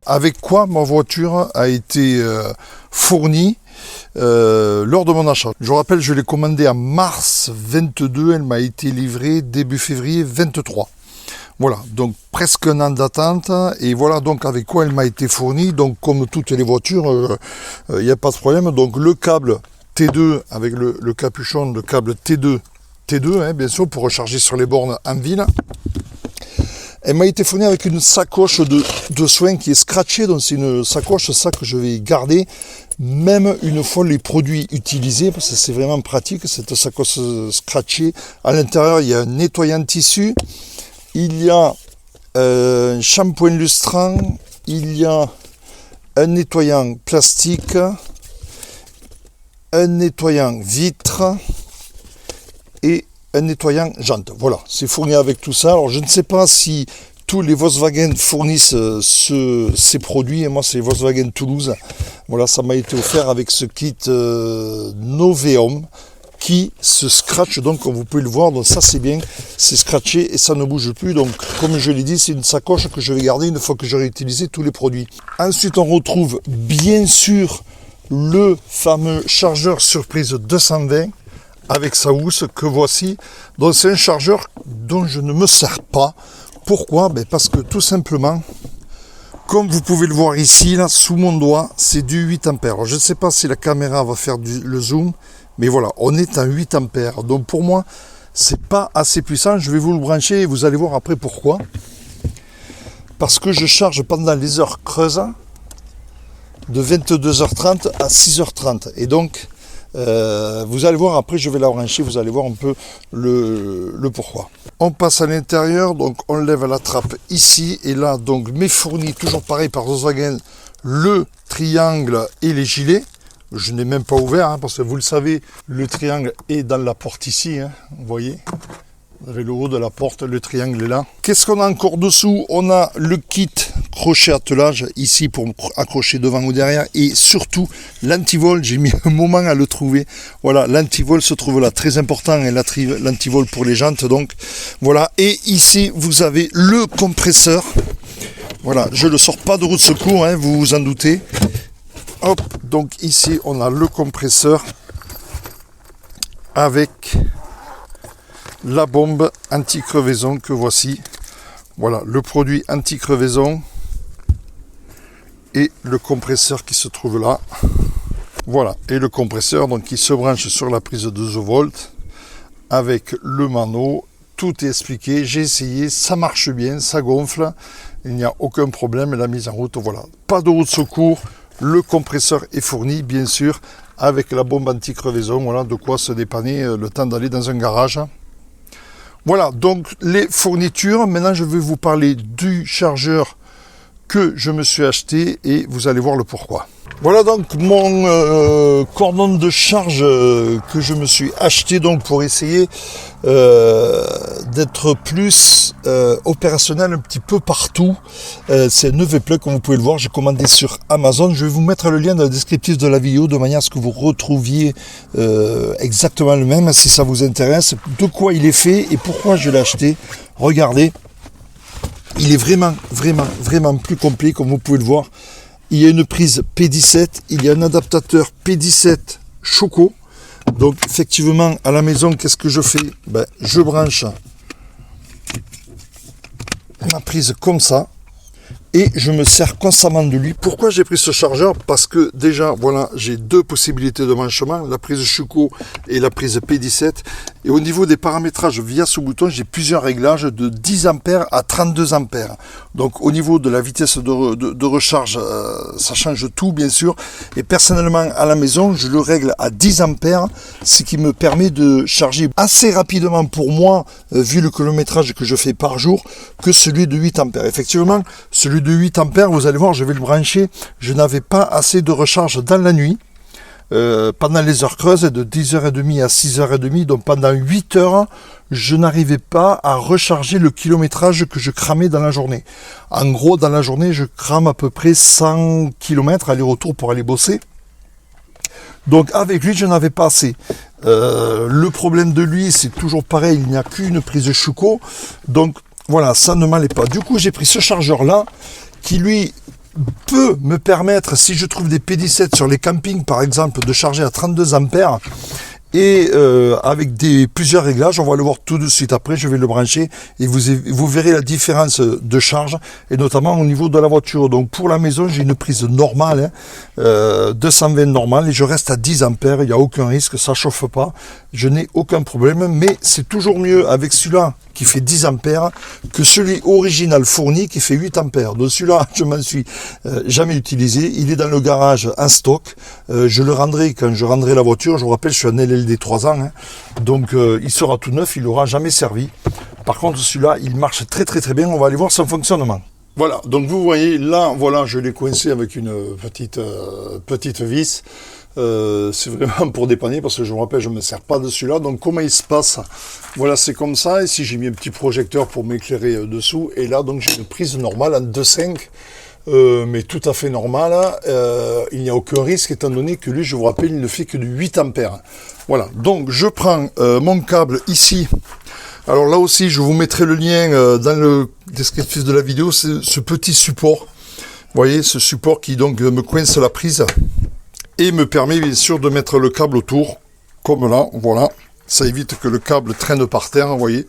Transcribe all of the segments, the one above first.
avec quoi ma voiture a été fournie lors de mon achat. Je vous rappelle, je l'ai commandée en mars 22, elle m'a été livrée début février 23. Voilà, donc presque un an d'attente, et voilà donc avec quoi elle m'a été fournie. Donc comme toutes les voitures, il n'y a pas de problème. Donc le câble T2 avec le capuchon, le câble T2, hein, bien sûr, pour recharger sur les bornes en ville. Elle m'a été fournie avec une sacoche de soins qui est scratchée, donc c'est une sacoche ça que je vais garder, même une fois les produits utilisés, parce que c'est vraiment pratique, cette sacoche scratchée. À l'intérieur, il y a un nettoyant tissu, il y a un shampoing lustrant, il y a un nettoyant plastique, un nettoyant vitre et un nettoyant jante. Voilà, c'est fourni avec tout ça. Alors je ne sais pas si tous les Volkswagen fournissent ces produits, et moi c'est Volkswagen Toulouse. Voilà, ça m'a été offert avec ce kit Noveum qui se scratche, donc comme vous pouvez le voir, donc ça c'est bien, c'est scratché et ça ne bouge plus. Donc comme je l'ai dit, c'est une sacoche que je vais garder une fois que j'aurai utilisé tous les produits. Ensuite on retrouve bien sûr le fameux chargeur surprise 220 avec sa housse que voici. Donc c'est un chargeur dont je ne me sers pas. Pourquoi? Parce que tout simplement, comme vous pouvez le voir ici, là, sous mon doigt, c'est du 8 ampères. Alors, je ne sais pas si la caméra va faire le zoom, mais voilà, on est à 8 ampères. Donc pour moi, c'est pas assez puissant. Je vais vous le brancher et vous allez voir après pourquoi. Parce que je charge pendant les heures creuses de 22h30 à 6h30. Et donc, vous allez voir après, je vais la brancher, vous allez voir un peu le pourquoi. On passe à l'intérieur, donc on lève la trappe ici. Et là, donc, m'est fourni, toujours pareil par Volkswagen, le triangle et les gilets. Je n'ai même pas ouvert, parce que vous le savez, le triangle est dans la porte ici, vous voyez. Vous avez le haut de la porte, le triangle est là. Qu'est-ce qu'on a encore dessous? On a le kit crochet attelage ici pour accrocher devant ou derrière, et surtout l'antivol. J'ai mis un moment à le trouver. Voilà, l'antivol se trouve là, très important, et l'antivol pour les jantes. Donc voilà, et ici vous avez le compresseur. Voilà, je ne le sors pas de roue de secours, vous vous en doutez. Hop, donc ici on a le compresseur avec la bombe anti-crevaison que voici. Voilà, le produit anti-crevaison et le compresseur qui se trouve là. Voilà, et le compresseur donc qui se branche sur la prise de 12 volts avec le mano. Tout est expliqué, j'ai essayé, ça marche bien, ça gonfle, il n'y a aucun problème. La mise en route, voilà, pas de roue de secours. Le compresseur est fourni, bien sûr, avec la bombe anti-crevaison. Voilà, de quoi se dépanner le temps d'aller dans un garage. Voilà, donc les fournitures. Maintenant, je vais vous parler du chargeur que je me suis acheté et vous allez voir le pourquoi. Voilà donc mon cordon de charge que je me suis acheté donc pour essayer d'être plus opérationnel un petit peu partout. C'est un EV-plug, comme vous pouvez le voir, j'ai commandé sur Amazon. Je vais vous mettre le lien dans le descriptif de la vidéo de manière à ce que vous retrouviez exactement le même si ça vous intéresse. De quoi il est fait et pourquoi je l'ai acheté. Regardez, il est vraiment plus complet comme vous pouvez le voir. Il y a une prise P17, il y a un adaptateur P17 Choco. Donc effectivement à la maison, qu'est-ce que je fais? Je branche ma prise comme ça et je me sers constamment de lui. Pourquoi j'ai pris ce chargeur? Parce que déjà voilà, j'ai deux possibilités de branchement, la prise Choco et la prise P17. Et au niveau des paramétrages via ce bouton, j'ai plusieurs réglages de 10 ampères à 32 ampères. Donc au niveau de la vitesse de recharge, ça change tout bien sûr. Et personnellement à la maison, je le règle à 10 ampères, ce qui me permet de charger assez rapidement pour moi, vu le kilométrage que je fais par jour, que celui de 8 ampères. Effectivement, celui de 8 ampères, vous allez voir, je vais le brancher. Je n'avais pas assez de recharge dans la nuit. Pendant les heures creuses de 10h30 à 6h30, donc pendant 8 heures, je n'arrivais pas à recharger le kilométrage que je cramais dans la journée. En gros, dans la journée, je crame à peu près 100 km aller-retour pour aller bosser. Donc avec lui, je n'avais pas assez. Le problème de lui, c'est toujours pareil, il n'y a qu'une prise Choco. Donc voilà, ça ne m'allait pas. Du coup, j'ai pris ce chargeur-là, qui lui peut me permettre, si je trouve des P17 sur les campings par exemple, de charger à 32 ampères. Et avec plusieurs réglages, on va le voir tout de suite après, je vais le brancher et vous verrez la différence de charge, et notamment au niveau de la voiture. Donc pour la maison, j'ai une prise normale, 220 normale, et je reste à 10 ampères, il n'y a aucun risque, ça ne chauffe pas, je n'ai aucun problème, mais c'est toujours mieux avec celui-là qui fait 10 ampères que celui original fourni qui fait 8 ampères. Donc celui-là, je m'en suis jamais utilisé. Il est dans le garage en stock. Je le rendrai quand je rendrai la voiture. Je vous rappelle, je suis un LLD 3 ans. Hein. Donc il sera tout neuf, il n'aura jamais servi. Par contre, celui-là, il marche très très très bien. On va aller voir son fonctionnement. Voilà, donc vous voyez, là, voilà, je l'ai coincé avec une petite vis. C'est vraiment pour dépanner, parce que je vous rappelle, je ne me sers pas de celui-là. Donc comment il se passe? Voilà, c'est comme ça. Ici, j'ai mis un petit projecteur pour m'éclairer dessous. Et là, donc, j'ai une prise normale en 2.5, mais tout à fait normale. Il n'y a aucun risque, étant donné que lui, je vous rappelle, il ne fait que du 8 ampères. Voilà, donc je prends mon câble ici. Alors là aussi, je vous mettrai le lien dans le descriptif de la vidéo. C'est ce petit support. Vous voyez, ce support qui donc me coince la prise et me permet bien sûr de mettre le câble autour, comme là, voilà. Ça évite que le câble traîne par terre, vous voyez.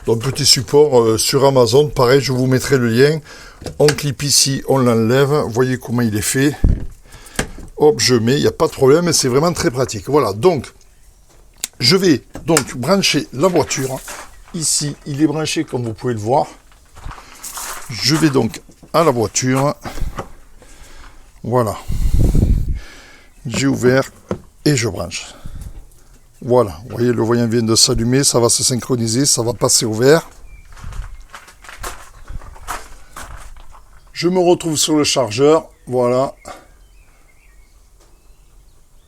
Donc petit support sur Amazon, pareil, je vous mettrai le lien. On clip ici, on l'enlève, vous voyez comment il est fait. Hop, je mets, il n'y a pas de problème, c'est vraiment très pratique. Voilà, donc, je vais donc brancher la voiture. Ici, il est branché comme vous pouvez le voir. Je vais donc à la voiture. Voilà. J'ai ouvert et je branche. Voilà, vous voyez, le voyant vient de s'allumer, ça va se synchroniser, ça va passer au vert. Je me retrouve sur le chargeur, voilà.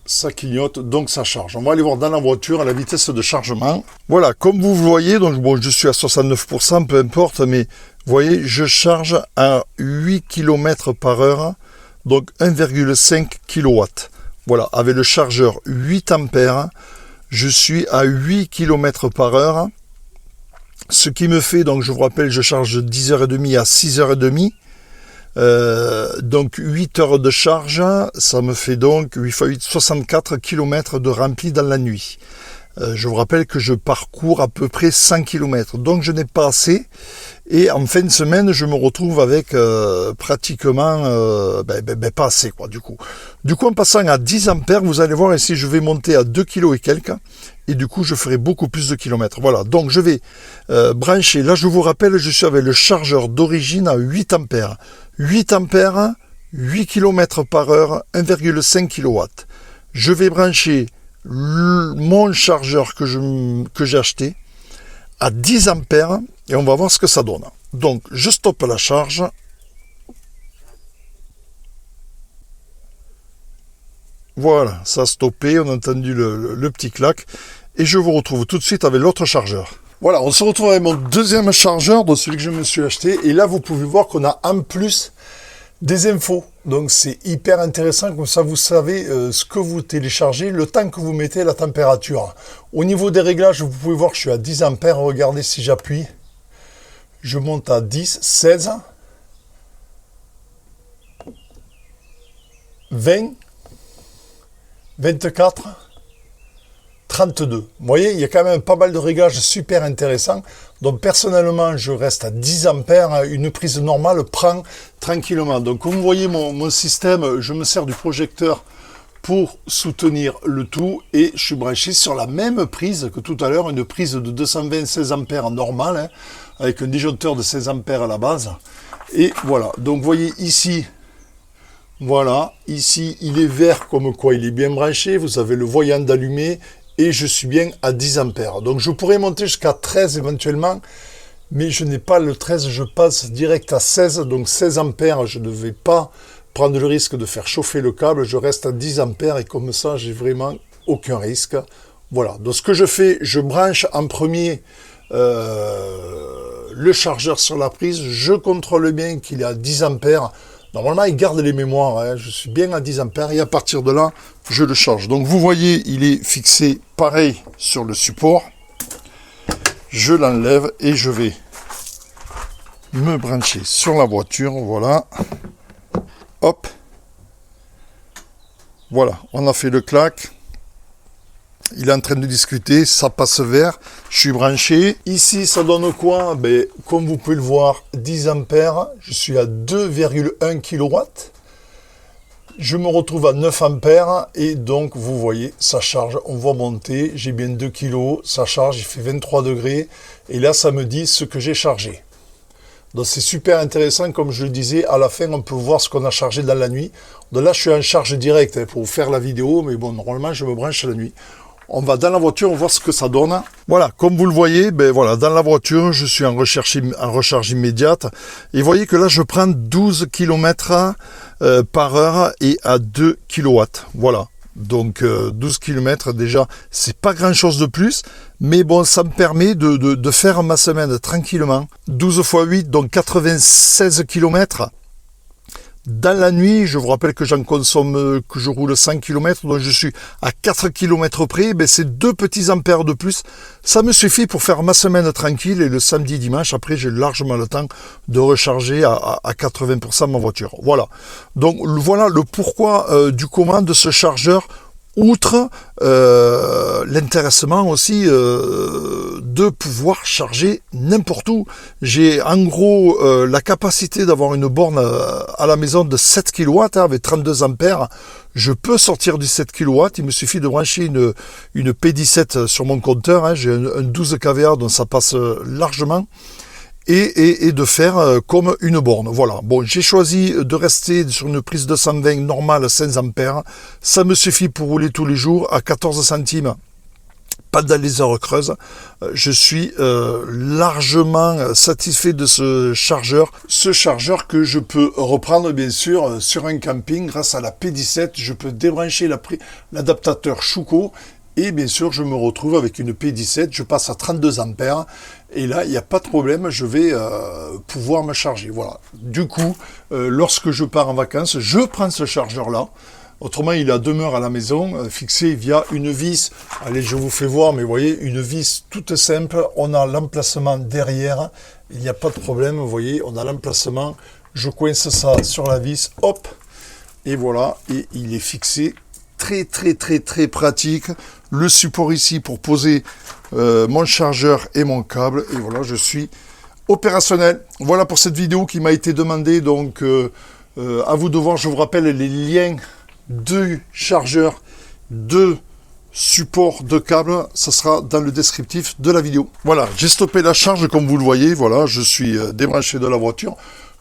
Ça clignote, donc ça charge. On va aller voir dans la voiture à la vitesse de chargement. Voilà, comme vous voyez, donc bon, je suis à 69%, peu importe, mais vous voyez, je charge à 8 km par heure, donc 1,5 kW. Voilà, avec le chargeur 8 ampères, je suis à 8 km par heure. Ce qui me fait, donc je vous rappelle, je charge de 10h30 à 6h30. Donc 8 heures de charge, ça me fait donc 8 x 8, 64 km de rempli dans la nuit. Je vous rappelle que je parcours à peu près 100 km, donc je n'ai pas assez. Et en fin de semaine, je me retrouve avec pratiquement pas assez, quoi, du coup. Du coup, en passant à 10 ampères, vous allez voir ici, je vais monter à 2 kg et quelques. Et du coup, je ferai beaucoup plus de kilomètres. Voilà, donc je vais brancher. Là, je vous rappelle, je suis avec le chargeur d'origine à 8 ampères. 8 ampères, 8 km par heure, 1,5 kW. Je vais brancher mon chargeur que j'ai acheté à 10 ampères et on va voir ce que ça donne. Donc, je stoppe la charge. Voilà, ça a stoppé, on a entendu le petit clac. Et je vous retrouve tout de suite avec l'autre chargeur. Voilà, on se retrouve avec mon deuxième chargeur, de celui que je me suis acheté. Et là, vous pouvez voir qu'on a en plus des infos. Donc, c'est hyper intéressant. Comme ça, vous savez ce que vous téléchargez, le temps que vous mettez, la température. Au niveau des réglages, vous pouvez voir que je suis à 10 ampères. Regardez si j'appuie. Je monte à 10, 16, 20, 24, 32. Vous voyez, il y a quand même pas mal de réglages super intéressants. Donc personnellement, je reste à 10 ampères. Une prise normale prend tranquillement. Donc comme vous voyez mon système, je me sers du projecteur pour soutenir le tout. Et je suis branché sur la même prise que tout à l'heure, une prise de 226 ampères normale, hein, avec un disjoncteur de 16 ampères à la base. Et voilà, donc vous voyez ici, voilà, ici il est vert comme quoi il est bien branché. Vous avez le voyant d'allumé. Et je suis bien à 10 ampères. Donc je pourrais monter jusqu'à 13 éventuellement, mais je n'ai pas le 13, je passe direct à 16. Donc 16 ampères, je ne vais pas prendre le risque de faire chauffer le câble. Je reste à 10 ampères et comme ça, j'ai vraiment aucun risque. Voilà, donc ce que je fais, je branche en premier le chargeur sur la prise. Je contrôle bien qu'il est à 10 ampères. Normalement, il garde les mémoires, hein. Je suis bien à 10 ampères et à partir de là, je le charge. Donc, vous voyez, il est fixé pareil sur le support. Je l'enlève et je vais me brancher sur la voiture, voilà. hop. Voilà, on a fait le clac. Il est en train de discuter, ça passe vert. Je suis branché. Ici, ça donne quoi? Ben, comme vous pouvez le voir, 10 ampères. Je suis à 2,1 kW. Je me retrouve à 9 ampères. Et donc, vous voyez, ça charge. On voit monter. J'ai bien 2 kg. Ça charge, il fait 23 degrés. Et là, ça me dit ce que j'ai chargé. Donc c'est super intéressant, comme je le disais, à la fin on peut voir ce qu'on a chargé dans la nuit. Donc là je suis en charge directe pour faire la vidéo, mais bon, normalement je me branche la nuit. On va dans la voiture, on va voir ce que ça donne. Voilà, comme vous le voyez, ben voilà, dans la voiture, je suis en recharge immédiate. Et vous voyez que là, je prends 12 km par heure et à 2 kW. Voilà. Donc 12 km déjà, c'est pas grand chose de plus, mais bon, ça me permet de faire ma semaine tranquillement. 12 x 8, donc 96 km. Dans la nuit, je vous rappelle que j'en consomme, que je roule 100 km, donc je suis à 4 km près, ben c'est 2 petits ampères de plus. Ça me suffit pour faire ma semaine tranquille, et le samedi, dimanche, après, j'ai largement le temps de recharger à 80% ma voiture. Voilà. Donc, voilà le pourquoi du comment de ce chargeur, outre l'intéressement aussi de pouvoir charger n'importe où. J'ai en gros la capacité d'avoir une borne à la maison de 7 kW avec 32 ampères. Je peux sortir du 7 kW, il me suffit de brancher une P17 sur mon compteur. Hein. J'ai un 12 kVA, donc ça passe largement. Et de faire comme une borne. Voilà. Bon, j'ai choisi de rester sur une prise de 120 normale 16 ampères. Ça me suffit pour rouler tous les jours à 14 centimes. Pas dans les heures creuses. Je suis largement satisfait de ce chargeur. Ce chargeur que je peux reprendre bien sûr sur un camping grâce à la P17. Je peux débrancher l'adaptateur Schuko. Et bien sûr, je me retrouve avec une P17, je passe à 32 ampères. Et là, il n'y a pas de problème, je vais pouvoir me charger. Voilà. Du coup, lorsque je pars en vacances, je prends ce chargeur-là. Autrement, il a demeure à la maison, fixé via une vis. Allez, je vous fais voir, mais vous voyez, une vis toute simple. On a l'emplacement derrière. Il n'y a pas de problème, vous voyez, on a l'emplacement. Je coince ça sur la vis, hop. Et voilà, et il est fixé. Très pratique. Le support ici pour poser mon chargeur et mon câble. Et voilà, je suis opérationnel. Voilà pour cette vidéo qui m'a été demandée. Donc, à vous de voir. Je vous rappelle les liens de chargeur, de support de câble. Ça sera dans le descriptif de la vidéo. Voilà, j'ai stoppé la charge comme vous le voyez. Voilà, je suis débranché de la voiture.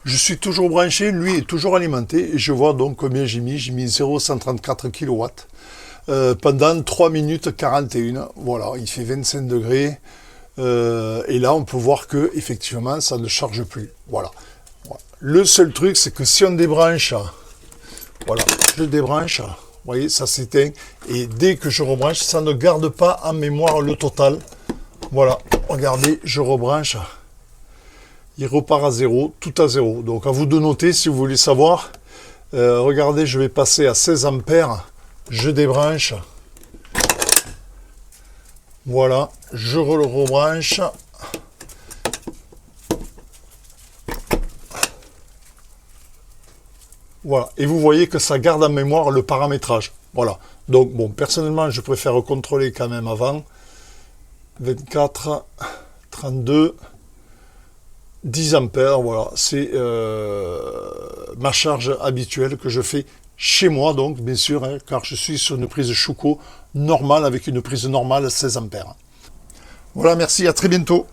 Je suis toujours branché, lui est toujours alimenté, et je vois donc combien j'ai mis 0,134 kW pendant 3 minutes 41, voilà, il fait 25 degrés, et là on peut voir que effectivement ça ne charge plus, voilà. Le seul truc c'est que si on débranche, voilà, je débranche, vous voyez, ça s'éteint, et dès que je rebranche, ça ne garde pas en mémoire le total, voilà, regardez, je rebranche. Il repart à zéro, tout à zéro. Donc à vous de noter si vous voulez savoir. Regardez, je vais passer à 16 ampères. Je débranche. Voilà, je le rebranche. Voilà, et vous voyez que ça garde en mémoire le paramétrage. Voilà, donc bon, personnellement, je préfère contrôler quand même avant. 24, 32... 10 ampères, voilà, c'est ma charge habituelle que je fais chez moi, donc bien sûr, hein, car je suis sur une prise Schuko normale avec une prise normale 16 ampères. Voilà, merci, à très bientôt.